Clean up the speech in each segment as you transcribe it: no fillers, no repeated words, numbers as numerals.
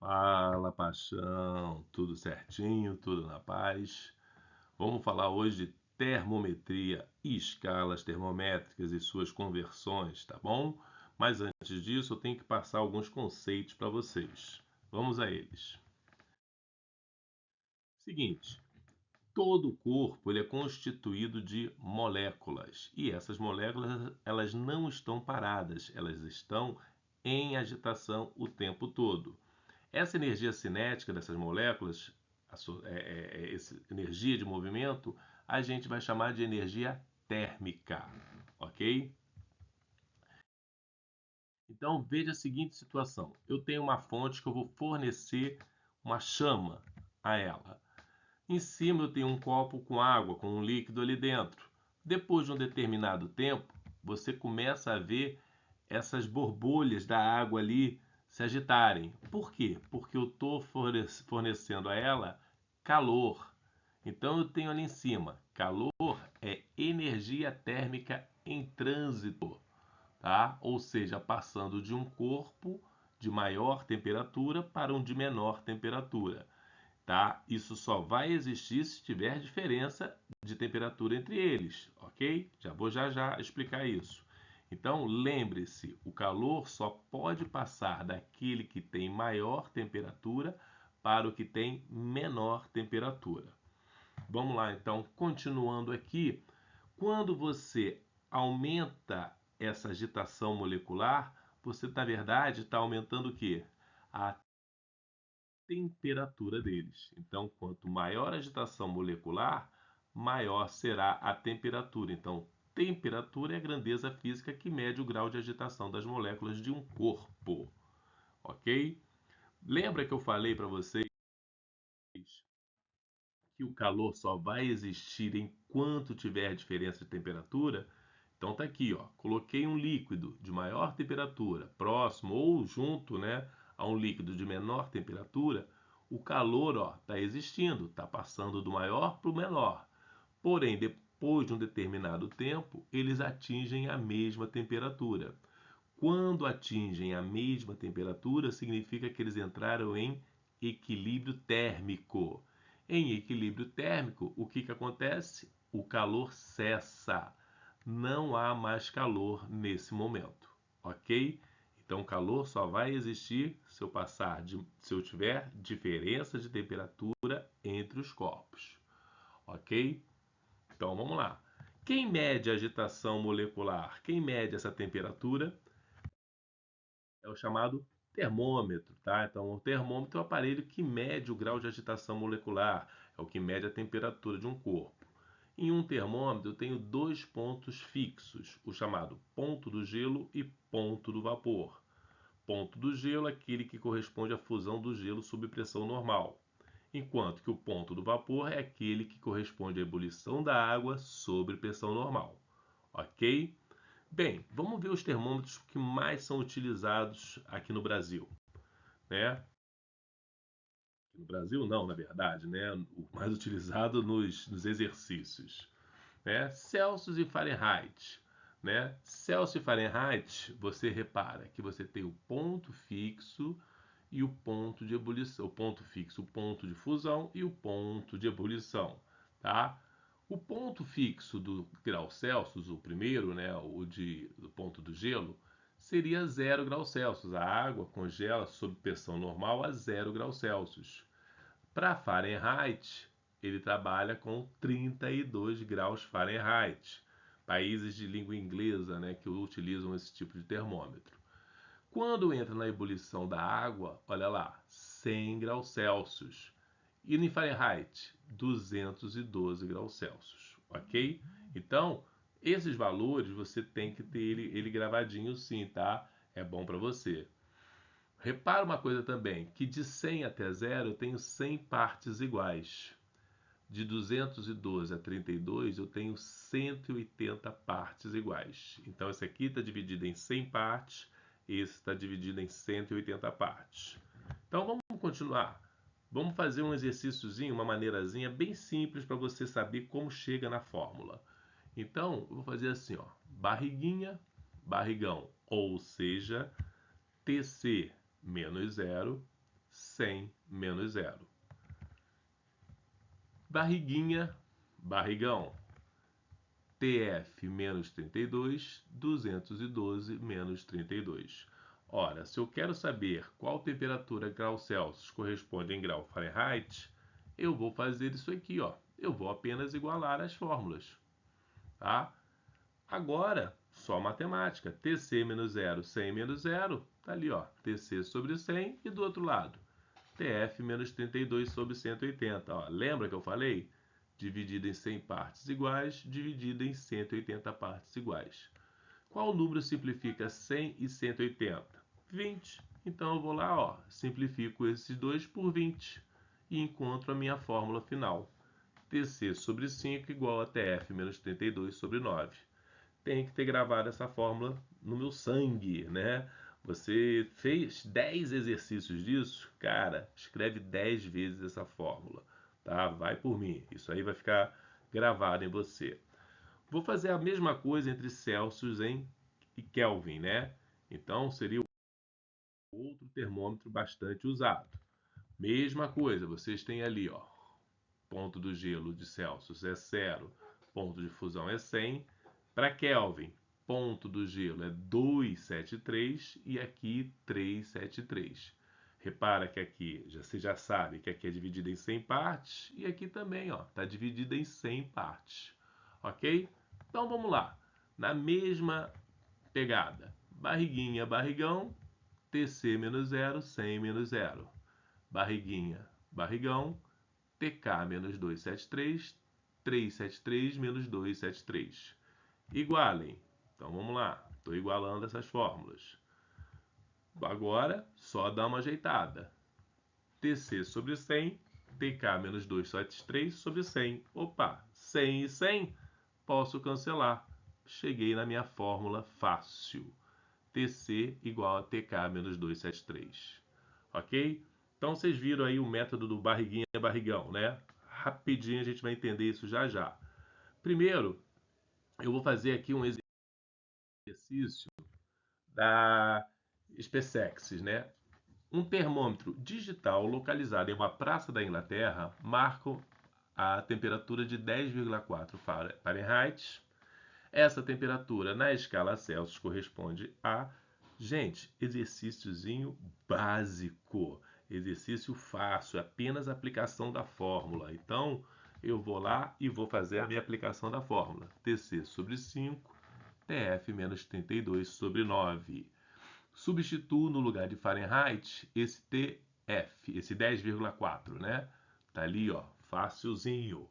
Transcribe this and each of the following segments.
Fala, paixão, tudo certinho, tudo na paz. Vamos falar hoje de termometria e escalas termométricas e suas conversões, tá bom? Mas antes disso, eu tenho que passar alguns conceitos para vocês. Vamos a eles. Seguinte, todo o corpo ele é constituído de moléculas e essas moléculas elas não estão paradas, elas estão em agitação o tempo todo. Essa energia cinética dessas moléculas, essa energia de movimento, a gente vai chamar de energia térmica, ok? Então veja a seguinte situação: eu tenho uma fonte que eu vou fornecer uma chama a ela. Em cima eu tenho um copo com água, com um líquido ali dentro. Depois de um determinado tempo, você começa a ver essas borbulhas da água ali se agitarem. Por quê? Porque eu estou fornecendo a ela calor. Então eu tenho ali em cima, calor é energia térmica em trânsito, tá? Ou seja, passando de um corpo de maior temperatura para um de menor temperatura, tá? Isso só vai existir se tiver diferença de temperatura entre eles, ok? Já vou já explicar isso. Então, lembre-se, o calor só pode passar daquele que tem maior temperatura para o que tem menor temperatura. Vamos lá, então, continuando aqui, quando você aumenta essa agitação molecular, você, na verdade, está aumentando o quê? A temperatura deles. Então, quanto maior a agitação molecular, maior será a temperatura. Então, temperatura é a grandeza física que mede o grau de agitação das moléculas de um corpo, ok? Lembra que eu falei para vocês que o calor só vai existir enquanto tiver diferença de temperatura? Então tá aqui, ó. Coloquei um líquido de maior temperatura próximo ou junto, né, a um líquido de menor temperatura. O calor, ó, está existindo, está passando do maior para o menor. Porém, depois de um determinado tempo, eles atingem a mesma temperatura. Quando atingem a mesma temperatura, significa que eles entraram em equilíbrio térmico. Em equilíbrio térmico, o que acontece? O calor cessa. Não há mais calor nesse momento, ok? Então, o calor só vai existir se eu tiver diferença de temperatura entre os corpos, ok? Então, vamos lá. Quem mede a agitação molecular? Quem mede essa temperatura? É o chamado termômetro, tá? Então, o termômetro é o aparelho que mede o grau de agitação molecular, é o que mede a temperatura de um corpo. Em um termômetro, eu tenho dois pontos fixos, o chamado ponto do gelo e ponto do vapor. Ponto do gelo é aquele que corresponde à fusão do gelo sob pressão normal, enquanto que o ponto do vapor é aquele que corresponde à ebulição da água sob pressão normal. Ok? Bem, vamos ver os termômetros que mais são utilizados aqui no Brasil, né? No Brasil não, na verdade, né? O mais utilizado nos exercícios, né? Celsius e Fahrenheit, né? Celsius e Fahrenheit, você repara que você tem o ponto fixo e o ponto de ebulição, o ponto fixo, o ponto de fusão e o ponto de ebulição, tá? O ponto fixo do grau Celsius, o primeiro, né, do ponto do gelo, seria 0 graus Celsius. A água congela sob pressão normal a 0 graus Celsius. Para Fahrenheit, ele trabalha com 32 graus Fahrenheit. Países de língua inglesa, né, que utilizam esse tipo de termômetro. Quando entra na ebulição da água, olha lá, 100 graus Celsius. E em Fahrenheit, 212 graus Celsius, ok? Então, esses valores você tem que ter ele gravadinho sim, tá? É bom para você. Repara uma coisa também, que de 100 até 0 eu tenho 100 partes iguais. De 212 a 32 eu tenho 180 partes iguais. Então esse aqui está dividido em 100 partes, esse está dividido em 180 partes. Então vamos continuar. Vamos fazer um exercíciozinho, uma maneirazinha bem simples para você saber como chega na fórmula. Então, eu vou fazer assim, ó, barriguinha, barrigão, ou seja, TC menos 0 100 menos 0. Barriguinha, barrigão. TF menos 32, 212 menos 32. Ora, se eu quero saber qual temperatura graus Celsius corresponde em grau Fahrenheit, eu vou fazer isso aqui, ó. Eu vou apenas igualar as fórmulas, tá? Agora, só matemática. TC menos 0, 100 menos 0, tá ali, ó. TC sobre 100 e do outro lado, TF menos 32 sobre 180. Ó, lembra que eu falei? Dividido em 100 partes iguais, dividido em 180 partes iguais. Qual número simplifica 100 e 180? 20. Então eu vou lá, ó, simplifico esses dois por 20 e encontro a minha fórmula final. TC sobre 5 igual a TF menos 32 sobre 9. Tem que ter gravado essa fórmula no meu sangue, né? Você fez 10 exercícios disso? Cara, escreve 10 vezes essa fórmula, tá? Vai por mim. Isso aí vai ficar gravado em você. Vou fazer a mesma coisa entre Celsius e Kelvin, né? Então seria outro termômetro bastante usado. Mesma coisa, vocês têm ali, ó, ponto do gelo de Celsius é 0, ponto de fusão é 100. Para Kelvin, ponto do gelo é 273 e aqui 373. Repara que aqui, você já sabe que aqui é dividido em 100 partes e aqui também, ó, está dividido em 100 partes. Ok? Então vamos lá. Na mesma pegada. Barriguinha, barrigão, TC menos 0, 100 menos 0. Barriguinha, barrigão, TK menos 273, 373 menos 273. Igualem. Então vamos lá. Estou igualando essas fórmulas. Agora, só dar uma ajeitada. TC sobre 100, TK menos 273 sobre 100. Opa, 100 e 100, posso cancelar. Cheguei na minha fórmula fácil. TC igual a TK menos 273. Ok? Então vocês viram aí o método do barriguinha e barrigão, né? Rapidinho a gente vai entender isso já já. Primeiro, eu vou fazer aqui um exercício da SpaceX, né? Um termômetro digital localizado em uma praça da Inglaterra marca a temperatura de 10,4 Fahrenheit. Essa temperatura na escala Celsius corresponde a, gente, exercíciozinho básico, exercício fácil, apenas aplicação da fórmula. Então, eu vou lá e vou fazer a minha aplicação da fórmula. TC sobre 5, TF menos 32 sobre 9. Substituo no lugar de Fahrenheit esse TF, esse 10,4, né? Tá ali, ó, facilzinho.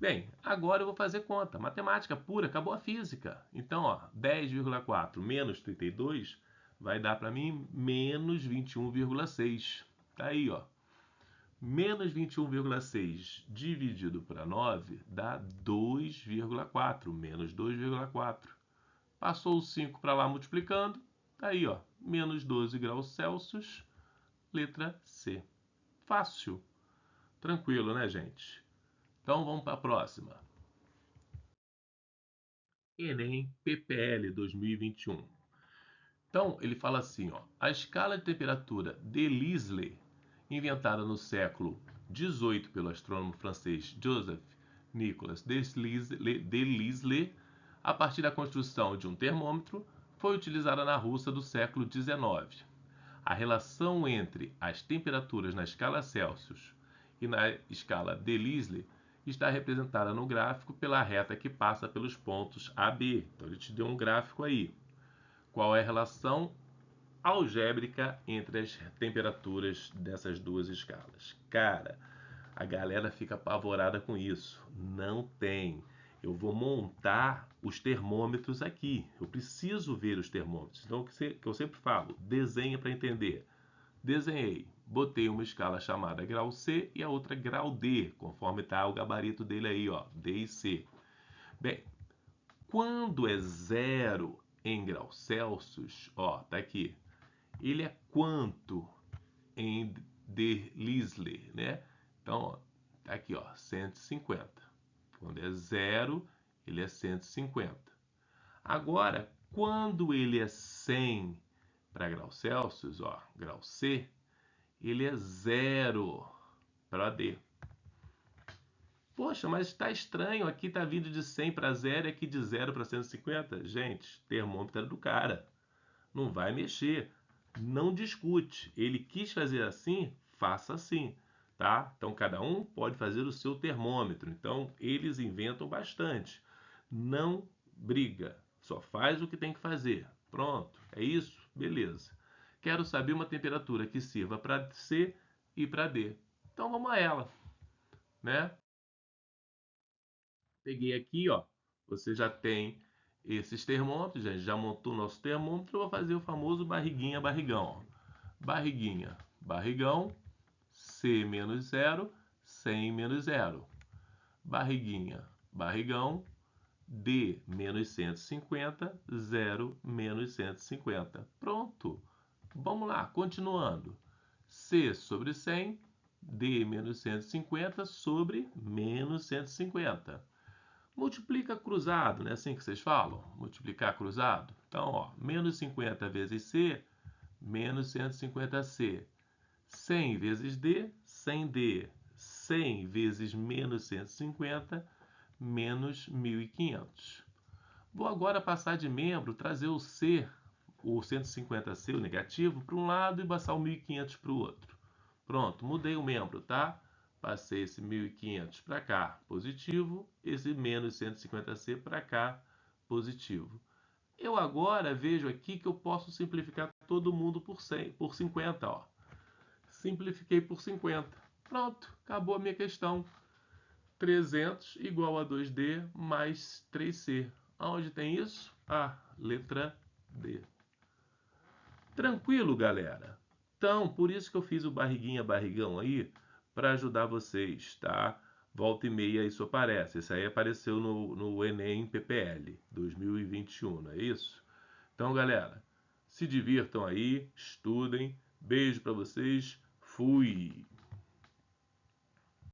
Bem, agora eu vou fazer conta. Matemática pura, acabou a física. Então, ó, 10,4 menos 32 vai dar para mim menos 21,6. Tá aí, ó. Menos 21,6 dividido para 9 dá 2,4. Menos 2,4. Passou o 5 para lá multiplicando. Tá aí, ó. Menos 12 graus Celsius. Letra C. Fácil. Tranquilo, né, gente? Então vamos para a próxima. Enem PPL 2021. Então, ele fala assim, ó, a escala de temperatura de Lisle, inventada no século XVIII pelo astrônomo francês Joseph Nicolas de Lisle, a partir da construção de um termômetro, foi utilizada na Rússia do século XIX. A relação entre as temperaturas na escala Celsius e na escala de Lisle está representada no gráfico pela reta que passa pelos pontos A, B. Então ele te deu um gráfico aí. Qual é a relação algébrica entre as temperaturas dessas duas escalas? Cara, a galera fica apavorada com isso. Não tem. Eu vou montar os termômetros aqui. Eu preciso ver os termômetros. Então, o que eu sempre falo, desenha para entender. Desenhei, botei uma escala chamada grau C e a outra grau D, conforme está o gabarito dele aí, ó, D e C. Bem, quando é zero em graus Celsius, ó, tá aqui, ele é quanto em Delisle, né? Então, ó, tá aqui, ó, 150. Quando é zero, ele é 150. Agora, quando ele é 100 para graus Celsius, ó, grau C, ele é 0 para D. Poxa, mas está estranho, aqui está vindo de 100 para 0 e aqui de 0 para 150. Gente, termômetro é do cara, não vai mexer, não discute. Ele quis fazer assim, faça assim, tá? Então cada um pode fazer o seu termômetro. Então eles inventam bastante. Não briga, só faz o que tem que fazer. Pronto, é isso? Beleza. Quero saber uma temperatura que sirva para C e para D. Então vamos a ela, né? Peguei aqui, ó. Você já tem esses termômetros, gente. Já montou o nosso termômetro. Eu vou fazer o famoso barriguinha, barrigão. Barriguinha, barrigão. C menos 0, 100 menos 0. Barriguinha, barrigão. D menos 150, 0 menos 150. Pronto. Vamos lá, continuando. C sobre 100, D menos 150 sobre menos 150. Multiplica cruzado, não é assim que vocês falam? Multiplicar cruzado. Então, ó, menos 50 vezes C, menos 150C. 100 vezes D, 100D. 100 vezes menos 150, menos 1.500. Vou agora passar de membro, trazer o C, o 150C, o negativo, para um lado e passar o 1.500 para o outro. Pronto, mudei o membro, tá? Passei esse 1.500 para cá, positivo, esse menos 150C para cá, positivo. Eu agora vejo aqui que eu posso simplificar todo mundo por 100, por 50, ó. Simplifiquei por 50. Pronto, acabou a minha questão. 300 igual a 2D mais 3C. Aonde tem isso? Ah, letra D. Tranquilo, galera? Então, por isso que eu fiz o barriguinha barrigão aí, para ajudar vocês, tá? Volta e meia isso aparece. Isso aí apareceu no Enem PPL 2021, não é isso? Então, galera, se divirtam aí, estudem. Beijo para vocês. Fui!